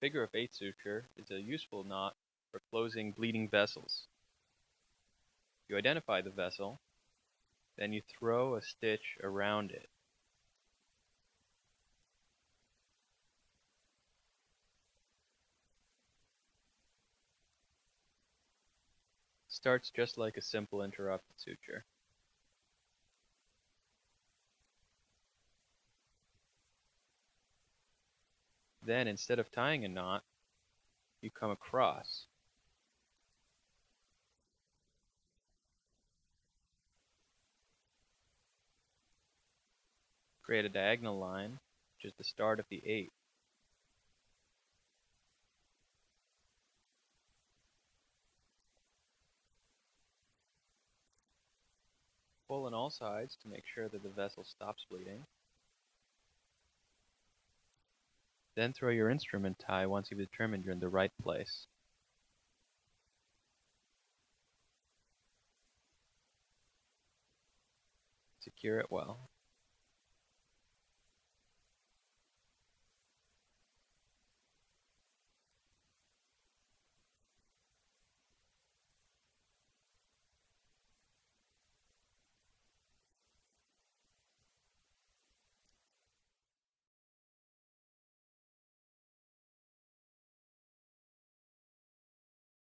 Figure of 8 suture is a useful knot for closing bleeding vessels. You identify the vessel, then you throw a stitch around it. Starts just like a simple interrupted suture. Then, instead of tying a knot, you come across. Create a diagonal line, which is the start of the 8. Pull on all sides to make sure that the vessel stops bleeding. Then throw your instrument tie once you've determined you're in the right place. Secure it well.